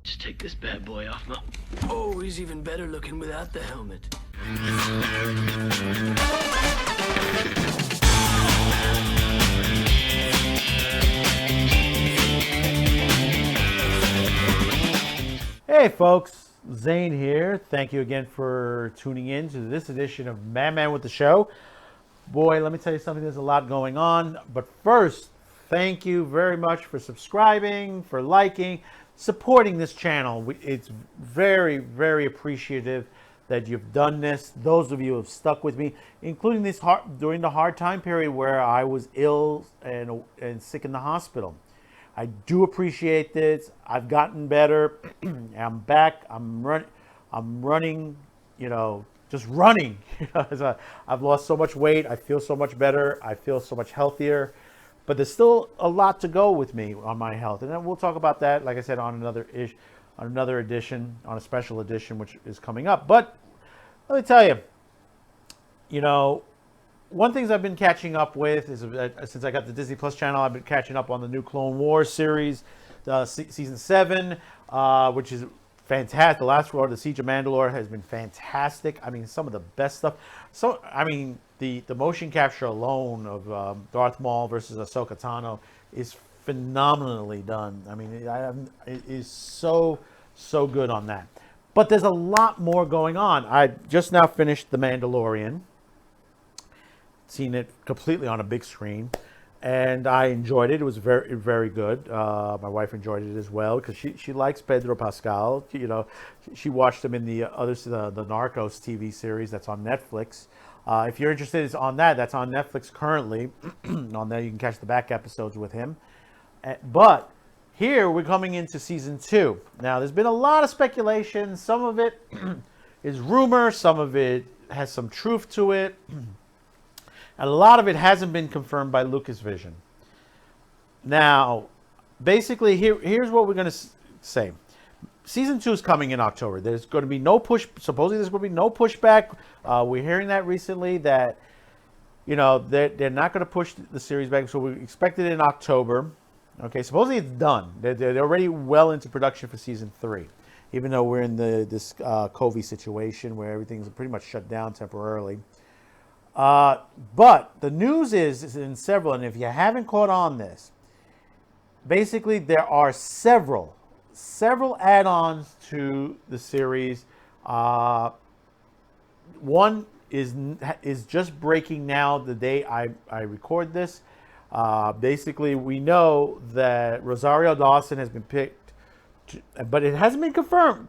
Just take this bad boy off my... Oh, he's even better looking without the helmet. Hey folks, Zane here. Thank you again for tuning in to this edition of Man with the Show. Boy, let me tell you something, there's a lot going on. But first, thank you very much for subscribing, for liking, supporting this channel. It's very, very appreciative that you've done this. Those of you who have stuck with me, including during the hard time period where I was ill and sick in the hospital. I do appreciate this. I've gotten better. I'm back. I'm running, just running. I've lost so much weight. I feel so much better. I feel so much healthier. But there's still a lot to go with me on my health. And then we'll talk about that, like I said, on another edition, on a special edition, which is coming up. But let me tell you, one thing I've been catching up with is, since I got the Disney Plus channel, I've been catching up on the new Clone Wars series, season 7, which is fantastic. The last war, the Siege of Mandalore, has been fantastic. I mean, some of the best stuff. So, I mean, the motion capture alone of Darth Maul versus Ahsoka Tano is phenomenally done. I mean, it is so good on that. But there's a lot more going on. I just now finished The Mandalorian. Seen it completely on a big screen, and I enjoyed it. It was very, very good. My wife enjoyed it as well because she likes Pedro Pascal. She watched him in the Narcos TV series that's on Netflix. If you're interested, it's on that's on Netflix currently. On there, you can catch the back episodes with him. But here we're coming into season 2. Now, there's been a lot of speculation. Some of it is rumor. Some of it has some truth to it. And a lot of it hasn't been confirmed by Lucasvision. Now, basically, here's what we're going to say. Season 2 is coming in October. There's going to be no supposedly there's going to be no pushback. We're hearing that recently that, they're not going to push the series back. So we expect it in October. Okay, supposedly it's done. They're already well into production for season 3. Even though we're in this COVID situation where everything's pretty much shut down temporarily. But the news is in several, and if you haven't caught on this, basically there are several add-ons to the series. One is just breaking now the day I record this. Basically, we know that Rosario Dawson has been picked, but it hasn't been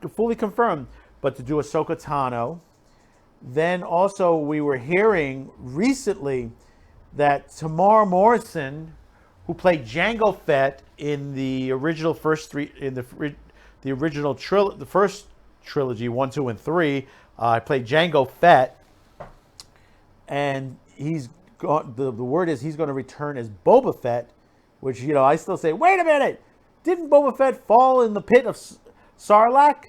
fully confirmed, but to do Ahsoka Tano. Then also we were hearing recently that Tamar Morrison, who played Jango Fett in the original first trilogy 1, 2, and 3, played Jango Fett, and the word is he's going to return as Boba Fett, which I still say, wait a minute, didn't Boba Fett fall in the pit of Sarlacc?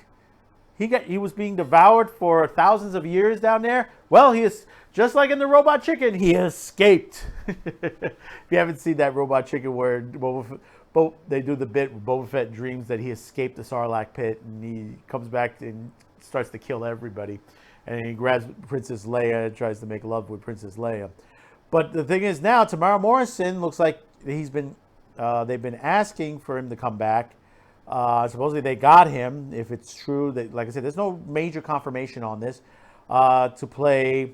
He was being devoured for thousands of years down there. Well, he is just like in the Robot Chicken. He escaped. If you haven't seen that Robot Chicken where they do the bit where Boba Fett dreams that he escaped the Sarlacc pit and he comes back and starts to kill everybody, and he grabs Princess Leia and tries to make love with Princess Leia. But the thing is now, Tamara Morrison looks like they've been asking for him to come back. Supposedly they got him, if it's true. That, like I said, there's no major confirmation on this, to play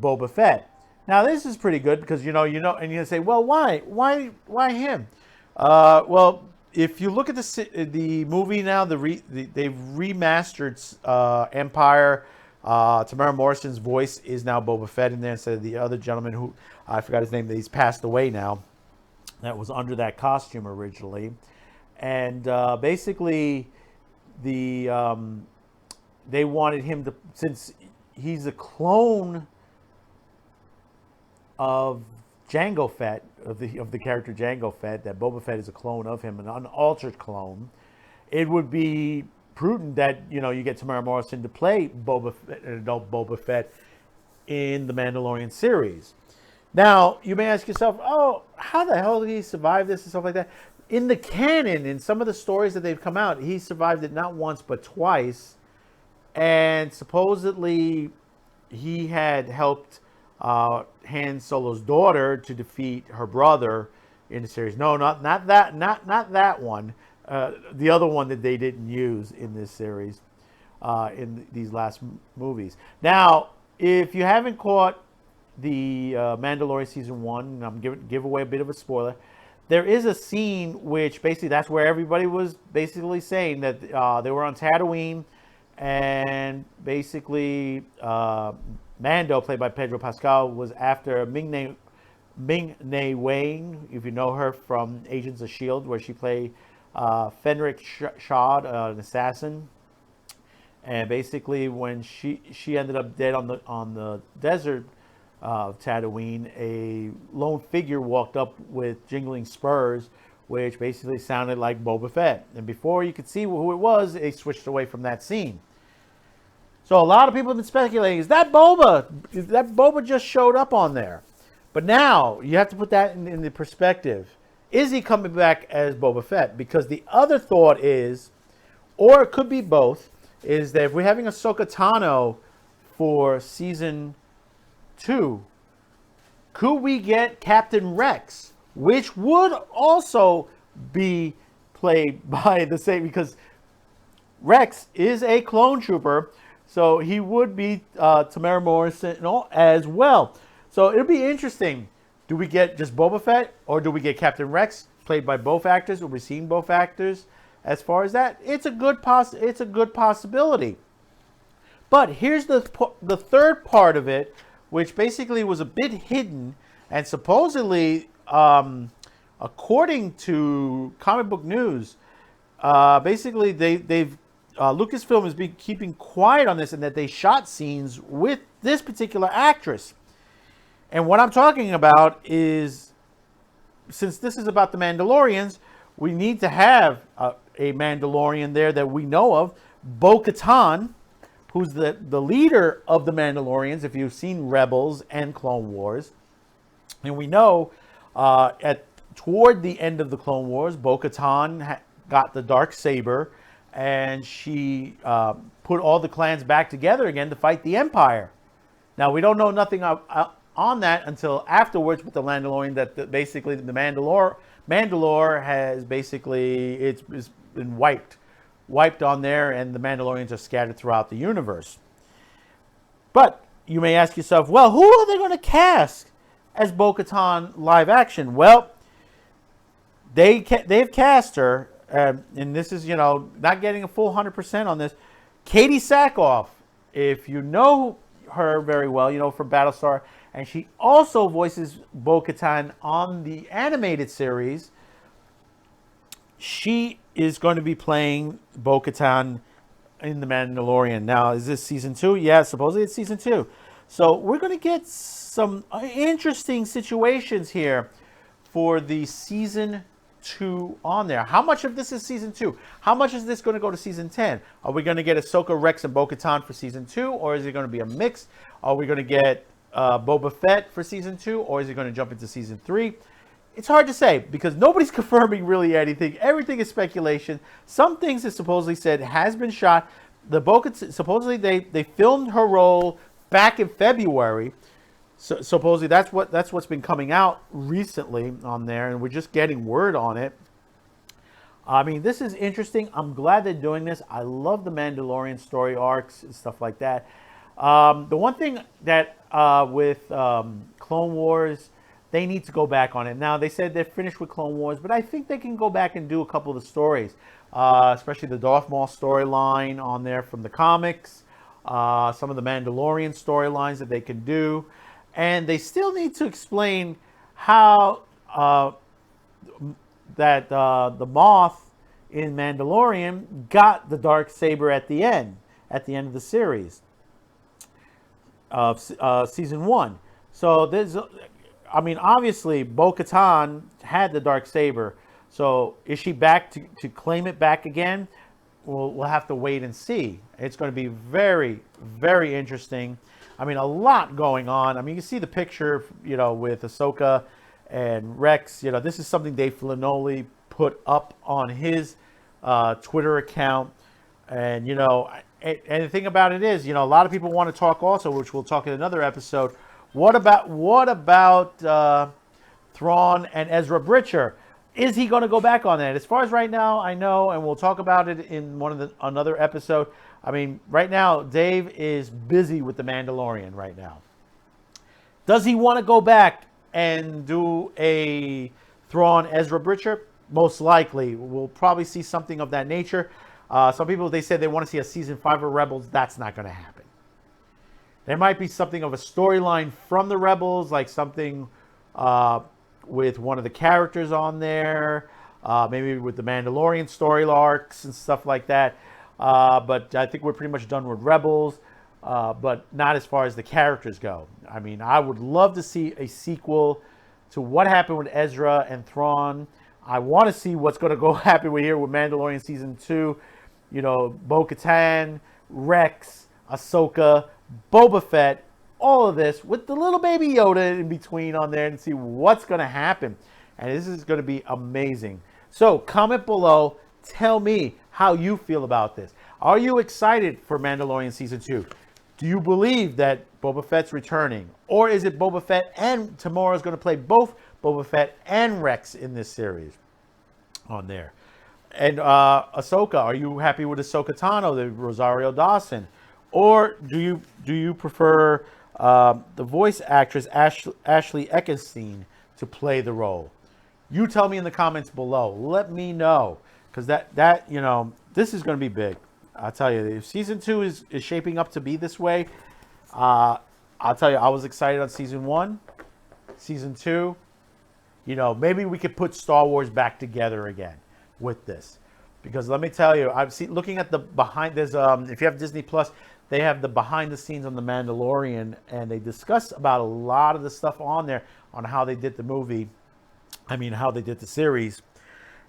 Boba Fett. Now this is pretty good because and you're gonna say, well, why him? Well, if you look at the movie now, they've remastered Empire. Tamara Morrison's voice is now Boba Fett in there instead of the other gentleman who I forgot his name. That he's passed away now. That was under that costume originally. And basically, they wanted him to, since he's a clone of Jango Fett, of the character Jango Fett, that Boba Fett is a clone of him, an unaltered clone. It would be prudent that you get Tamara Morrison to play Boba Fett, an adult Boba Fett, in the Mandalorian series. Now, you may ask yourself, oh, how the hell did he survive this and stuff like that? in the canon, in some of the stories that they've come out, he survived it not once but twice, and supposedly he had helped Han Solo's daughter to defeat her brother in the series. No, not that one. The other one that they didn't use in this series, in these last movies. Now, if you haven't caught the Mandalorian season 1, I'm give away a bit of a spoiler. There is a scene which basically that's where everybody was basically saying that they were on Tatooine, and basically Mando, played by Pedro Pascal, was after Ming-Na Wen, if you know her from Agents of S.H.I.E.L.D., where she played Fenric Shad, an assassin. And basically, when she ended up dead on the desert of Tatooine, a lone figure walked up with jingling spurs, which basically sounded like Boba Fett. And before you could see who it was, they switched away from that scene. So a lot of people have been speculating, is that Boba? Is that Boba just showed up on there? But now, you have to put that in the perspective. Is he coming back as Boba Fett? Because the other thought is, or it could be both, is that if we're having Ahsoka Tano for season 2, could we get Captain Rex, which would also be played by the same, because Rex is a clone trooper, so he would be Tamara Morrison as well. So it'll be interesting. Do we get just Boba Fett, or do we get Captain Rex played by both actors? Are we seeing both actors? As far as that, it's a good possibility. But here's the third part of it, which basically was a bit hidden, and supposedly, according to Comic Book News, basically they've Lucasfilm has been keeping quiet on this, and that they shot scenes with this particular actress. And what I'm talking about is, since this is about the Mandalorians, we need to have a Mandalorian there that we know of, Bo-Katan, who's the leader of the Mandalorians, if you've seen Rebels and Clone Wars. And we know toward the end of the Clone Wars, Bo-Katan got the dark saber, and she put all the clans back together again to fight the Empire. Now, we don't know nothing on that until afterwards with the Mandalorian, that basically the Mandalore has basically, it's been wiped on there, and the Mandalorians are scattered throughout the universe. But you may ask yourself, well, who are they going to cast as Bo-Katan live action? Well, they've cast her, and this is, not getting a full 100% on this, Katie Sackhoff. If you know her very well, from Battlestar, and she also voices Bo-Katan on the animated series. She is going to be playing Bo-Katan in The Mandalorian. Now, is this season 2? Yeah, supposedly it's season 2. So we're going to get some interesting situations here for the season 2 on there. How much of this is season 2? How much is this going to go to season 10? Are we going to get Ahsoka, Rex, and Bo-Katan for season 2? Or is it going to be a mix? Are we going to get Boba Fett for season 2? Or is it going to jump into season 3? It's hard to say because nobody's confirming really anything. Everything is speculation. Some things that supposedly said has been shot. Supposedly they filmed her role back in February. So supposedly that's what's been coming out recently on there, and we're just getting word on it. I mean, this is interesting. I'm glad they're doing this. I love the Mandalorian story arcs and stuff like that. The one thing that with Clone Wars, they need to go back on it. Now, they said they're finished with Clone Wars, but I think they can go back and do a couple of the stories, especially the Darth Maul storyline on there from the comics, some of the Mandalorian storylines that they can do. And they still need to explain how that the Moth in Mandalorian got the dark saber at the end of the series of season 1. So there's, I mean, obviously Bo-Katan had the dark saber. So is she back to claim it back again? We'll have to wait and see. It's going to be very, very interesting. I mean, a lot going on. I mean, you can see the picture, with Ahsoka and Rex. This is something Dave Filoni put up on his Twitter account. And, and the thing about it is, a lot of people want to talk also, which we'll talk in another episode. What about Thrawn and Ezra Bridger? Is he going to go back on that? As far as right now, I know, and we'll talk about it in another episode. I mean, right now, Dave is busy with The Mandalorian right now. Does he want to go back and do a Thrawn Ezra Bridger? Most likely. We'll probably see something of that nature. Some people, they said they want to see a season 5 of Rebels. That's not going to happen. There might be something of a storyline from the Rebels, like something with one of the characters on there, maybe with the Mandalorian story arcs and stuff like that. But I think we're pretty much done with Rebels, but not as far as the characters go. I mean, I would love to see a sequel to what happened with Ezra and Thrawn. I want to see what's going to happen here with Mandalorian Season 2. Bo-Katan, Rex, Ahsoka, Boba Fett, all of this with the little baby Yoda in between on there, and see what's going to happen. And this is going to be amazing. So comment below. Tell me how you feel about this. Are you excited for Mandalorian Season 2? Do you believe that Boba Fett's returning? Or is it Boba Fett and Tamara's going to play both Boba Fett and Rex in this series on there? And Ahsoka, are you happy with Ahsoka Tano, the Rosario Dawson? Or do you prefer the voice actress Ashley Eckstein to play the role? You tell me in the comments below. Let me know, because this is going to be big. I'll tell you, if season 2 is shaping up to be this way, I'll tell you, I was excited on season 1, season 2. Maybe we could put Star Wars back together again with this, because let me tell you, I've seen, looking at the behind. There's if you have Disney Plus, they have the behind the scenes on The Mandalorian, and they discuss about a lot of the stuff on there on how they did the movie. How they did the series,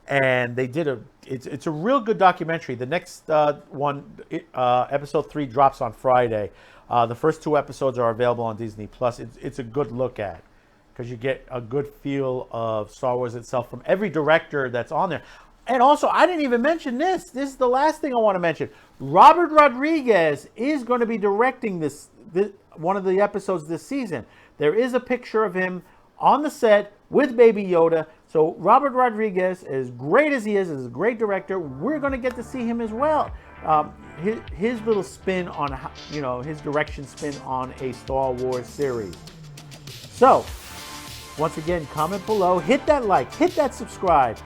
and they did it's a real good documentary. The next episode 3 drops on Friday. The first 2 episodes are available on Disney Plus. It's a good look at, because you get a good feel of Star Wars itself from every director that's on there. And also, I didn't even mention this. This is the last thing I want to mention. Robert Rodriguez is going to be directing this one of the episodes this season. There is a picture of him on the set with Baby Yoda. So Robert Rodriguez, as great as he is a great director, we're going to get to see him as well. His little spin on, his direction spin on a Star Wars series. So, once again, comment below, hit that like, hit that subscribe.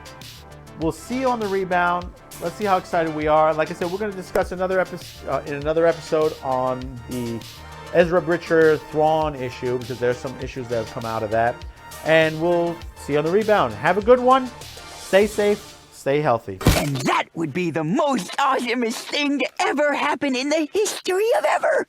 We'll see you on the rebound. Let's see how excited we are. Like I said, we're going to discuss another episode on the Ezra Bridger Thrawn issue, because there's some issues that have come out of that. And we'll see you on the rebound. Have a good one. Stay safe. Stay healthy. And that would be the most awesomest thing to ever happen in the history of ever.